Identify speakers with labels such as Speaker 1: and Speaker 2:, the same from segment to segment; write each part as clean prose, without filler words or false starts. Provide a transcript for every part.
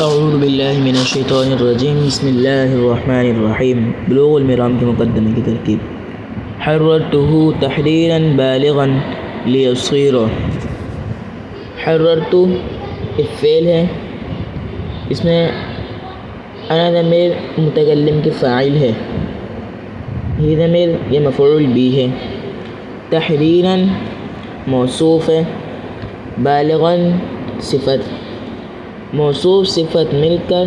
Speaker 1: اعوذ باللہ من الشیطان الرجیم بسم اللہ الرحمن الرحیم بلوغ المرام کے مقدمے کی ترکیب حررتہ تحریرا بالغا لیصغر حررتو ایک فعل ہے، اس میں انا ضمیر متکلم کے فاعل ہے، یہ ضمیر یہ مفعول بھی ہے، تحریرا موصوف ہے، بالغا صفت، موصوف صفت مل کر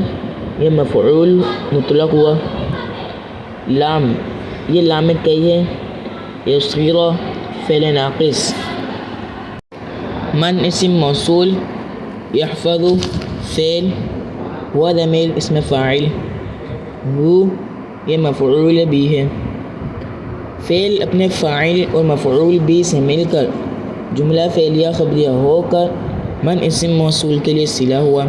Speaker 1: یہ مفعول مطلق ہوا، لام یہ لام کئی ہے، یصغر فعل ناقص، من اسم موصول، یحفظ فعل، ہوا ضمیر اسم فاعل، ہو یہ مفعول بھی ہے، فعل اپنے فاعل اور مفعول بھی سے مل کر جملہ فعلیہ خبریہ ہو کر من اسم موصول کے لیے صلہ ہوا،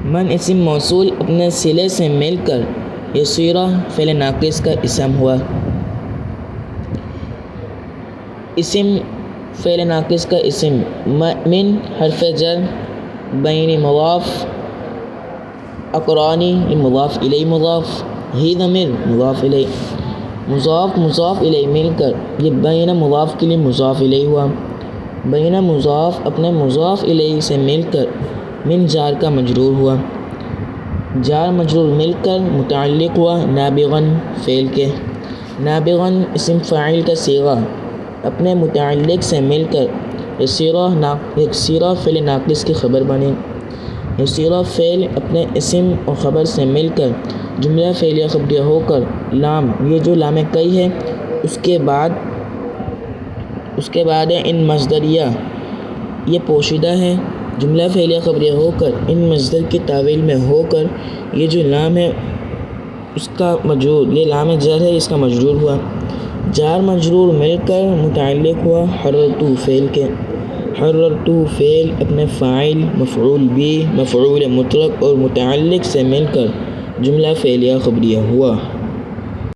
Speaker 1: من اسم موصول اپنے صلے سے مل کر یصغر فعل ناقص کا اسم ہوا، اسم فعل ناقص کا اسم، من حرف جر، بین مضاف، اقرانی مضاف الیہ مضاف، ہی ضمیر مضاف الیہ، مضاف مضاف الیہ مل کر یہ بین مضاف کے لیے مضاف الیہ ہوا، بین مضاف اپنے مضاف الیہ سے مل کر من جار کا مجرور ہوا، جار مجرور مل کر متعلق ہوا نابغاً فعل کے، نابغاً اسم فاعل کا صیغہ اپنے متعلق سے مل کر یصغر فعل ناقص کی خبر بنے، یصغر فعل اپنے اسم اور خبر سے مل کر جملہ فعلیہ خبریہ ہو کر لام یہ جو لام کئی ہے اس کے بعد ان مصدریہ یہ پوشیدہ ہے، جملہ فعلیہ خبریہ ہو کر ان مصدر کی تعویل میں ہو کر یہ جو لام ہے اس کا مجرور، یہ لام جر ہے اس کا مجرور ہوا، جار مجرور مل کر متعلق ہوا حررتو فعل کے، حررتو فعل اپنے فاعل، مفعول بھی، مفعول مطلق اور متعلق سے مل کر جملہ فعلیہ خبریہ ہوا۔